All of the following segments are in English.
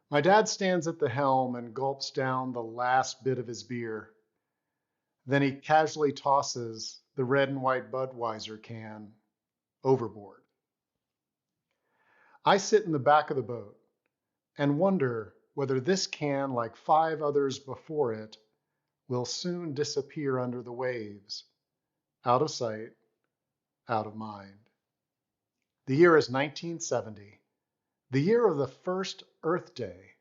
My dad stands at the helm and gulps down the last bit of his beer. Then he casually tosses the red and white Budweiser can overboard. I sit in the back of the boat and wonder whether this can, like five others before it, will soon disappear under the waves, out of sight, out of mind. The year is 1970, the year of the first Earth Day.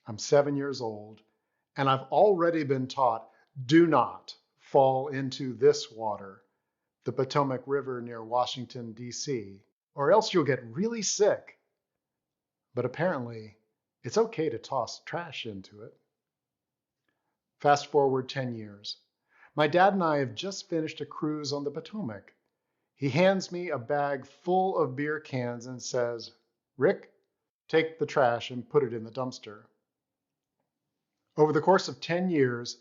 I'm 7 years old, and I've already been taught, do not fall into this water, the Potomac River near Washington, D.C., or else you'll get really sick. But apparently, it's okay to toss trash into it. Fast forward 10 years. My dad and I have just finished a cruise on the Potomac. He hands me a bag full of beer cans and says, "Rick, take the trash and put it in the dumpster." Over the course of 10 years,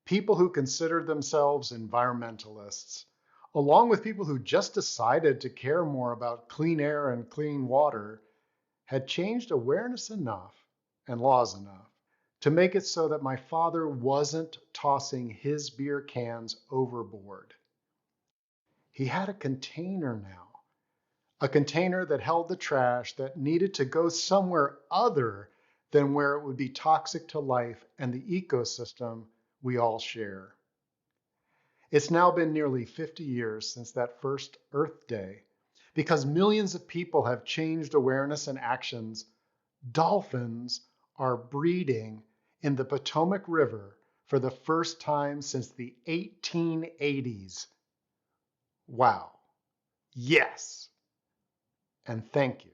people who considered themselves environmentalists, along with people who just decided to care more about clean air and clean water, had changed awareness enough and laws enough to make it so that my father wasn't tossing his beer cans overboard. He had a container now, a container that held the trash that needed to go somewhere other than where it would be toxic to life and the ecosystem we all share. It's now been nearly 50 years since that first Earth Day. Because millions of people have changed awareness and actions, dolphins are breeding in the Potomac River for the first time since the 1880s. Wow. Yes. And thank you.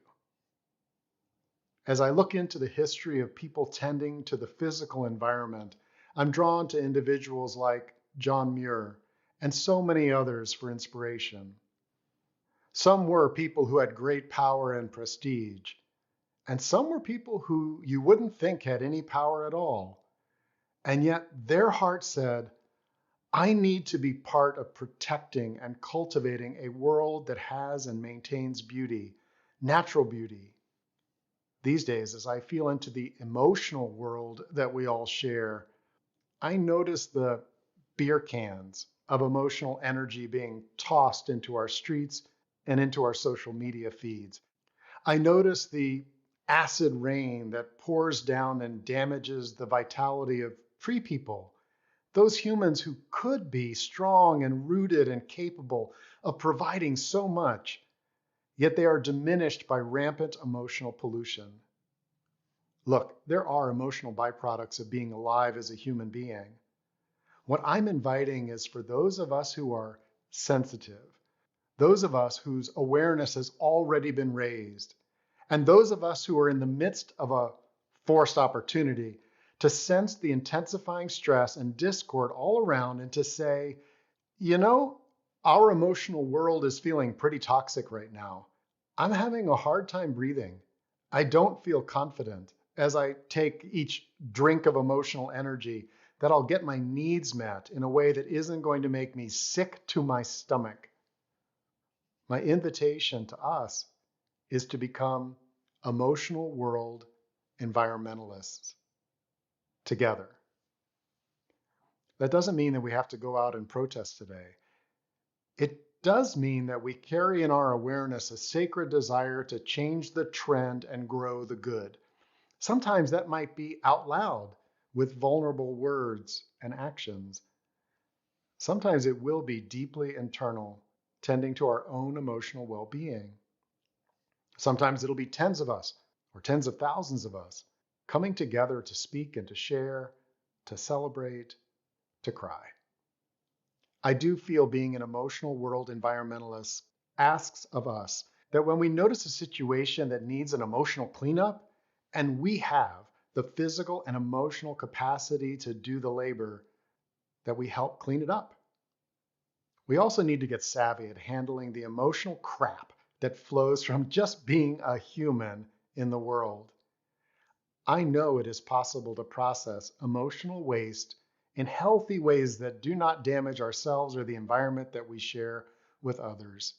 As I look into the history of people tending to the physical environment, I'm drawn to individuals like John Muir and so many others for inspiration. Some were people who had great power and prestige, and some were people who you wouldn't think had any power at all. And yet their heart said, I need to be part of protecting and cultivating a world that has and maintains beauty, natural beauty. These days, as I feel into the emotional world that we all share, I notice the beer cans of emotional energy being tossed into our streets and into our social media feeds. I notice the acid rain that pours down and damages the vitality of free people, those humans who could be strong and rooted and capable of providing so much, yet they are diminished by rampant emotional pollution. Look, there are emotional byproducts of being alive as a human being. What I'm inviting is for those of us who are sensitive, those of us whose awareness has already been raised, and those of us who are in the midst of a forced opportunity to sense the intensifying stress and discord all around and to say, you know, our emotional world is feeling pretty toxic right now. I'm having a hard time breathing. I don't feel confident as I take each drink of emotional energy that I'll get my needs met in a way that isn't going to make me sick to my stomach. My invitation to us is to become emotional world environmentalists together. That doesn't mean that we have to go out and protest today. It does mean that we carry in our awareness a sacred desire to change the trend and grow the good. Sometimes that might be out loud with vulnerable words and actions. Sometimes it will be deeply internal, tending to our own emotional well-being. Sometimes it'll be tens of us or tens of thousands of us coming together to speak and to share, to celebrate, to cry. I do feel being an emotional world environmentalist asks of us that when we notice a situation that needs an emotional cleanup, and we have the physical and emotional capacity to do the labor, that we help clean it up. We also need to get savvy at handling the emotional crap that flows from just being a human in the world. I know it is possible to process emotional waste in healthy ways that do not damage ourselves or the environment that we share with others.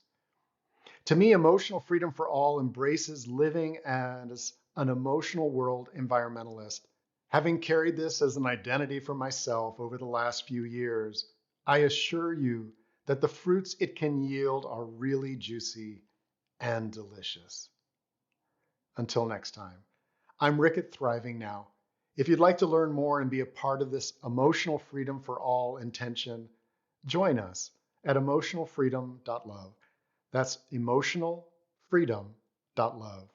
To me, emotional freedom for all embraces living as an emotional world environmentalist. Having carried this as an identity for myself over the last few years, I assure you that the fruits it can yield are really juicy and delicious. Until next time, I'm Rick at Thriving Now. If you'd like to learn more and be a part of this emotional freedom for all intention, join us at emotionalfreedom.love. That's emotionalfreedom.love.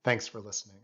Thanks for listening.